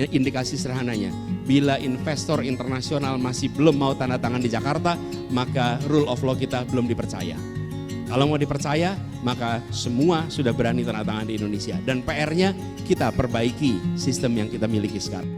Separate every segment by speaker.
Speaker 1: indikasi sederhananya, bila investor internasional masih belum mau tanda tangan di Jakarta, maka rule of law kita belum dipercaya. Kalau mau dipercaya, maka semua sudah berani tanda tangan di Indonesia. Dan PR-nya kita perbaiki sistem yang kita miliki sekarang.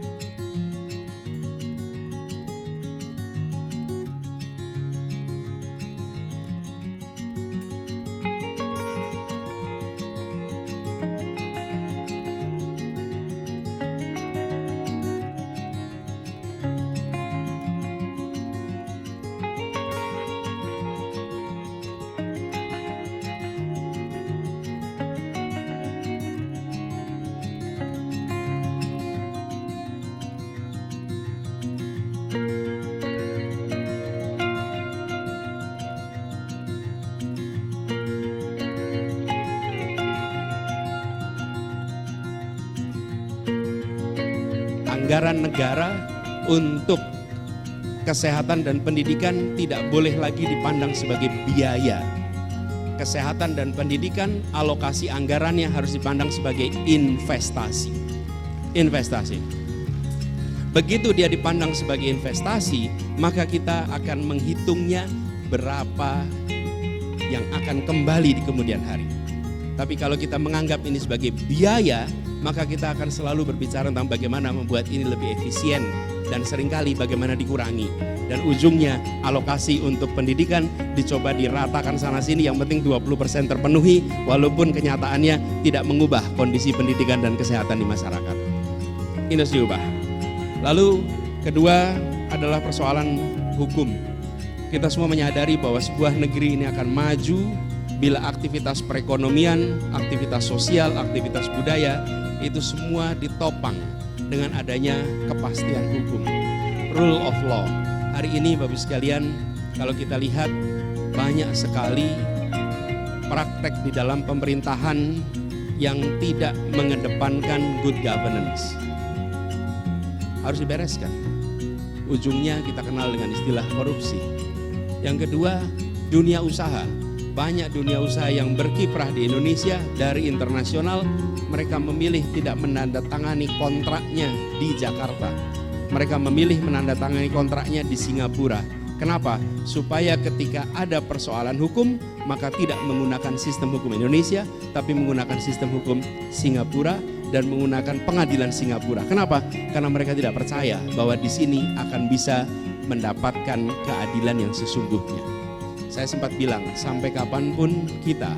Speaker 1: Anggaran negara untuk kesehatan dan pendidikan tidak boleh lagi dipandang sebagai biaya. Kesehatan dan pendidikan, alokasi anggarannya harus dipandang sebagai investasi. Investasi. Begitu dia dipandang sebagai investasi, maka kita akan menghitungnya berapa yang akan kembali di kemudian hari. Tapi kalau kita menganggap ini sebagai biaya, maka kita akan selalu berbicara tentang bagaimana membuat ini lebih efisien dan seringkali bagaimana dikurangi. Dan ujungnya alokasi untuk pendidikan dicoba diratakan sana sini, yang penting 20% terpenuhi, walaupun kenyataannya tidak mengubah kondisi pendidikan dan kesehatan di masyarakat. Ini harus diubah. Lalu kedua adalah persoalan hukum. Kita semua menyadari bahwa sebuah negeri ini akan maju bila aktivitas perekonomian, aktivitas sosial, aktivitas budaya itu semua ditopang dengan adanya kepastian hukum, rule of law. Hari ini Bapak sekalian, kalau kita lihat banyak sekali praktek di dalam pemerintahan yang tidak mengedepankan good governance. Harus dibereskan. Ujungnya kita kenal dengan istilah korupsi. Yang kedua, dunia usaha. Banyak dunia usaha yang berkiprah di Indonesia dari internasional, mereka memilih tidak menandatangani kontraknya di Jakarta. Mereka memilih menandatangani kontraknya di Singapura. Kenapa? Supaya ketika ada persoalan hukum, maka tidak menggunakan sistem hukum Indonesia, tapi menggunakan sistem hukum Singapura dan menggunakan pengadilan Singapura. Kenapa? Karena mereka tidak percaya bahwa di sini akan bisa mendapatkan keadilan yang sesungguhnya. Saya sempat bilang, sampai kapanpun kita,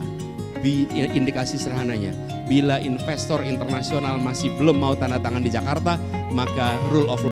Speaker 1: indikasi sederhananya, bila investor internasional masih belum mau tanda tangan di Jakarta, maka rule of law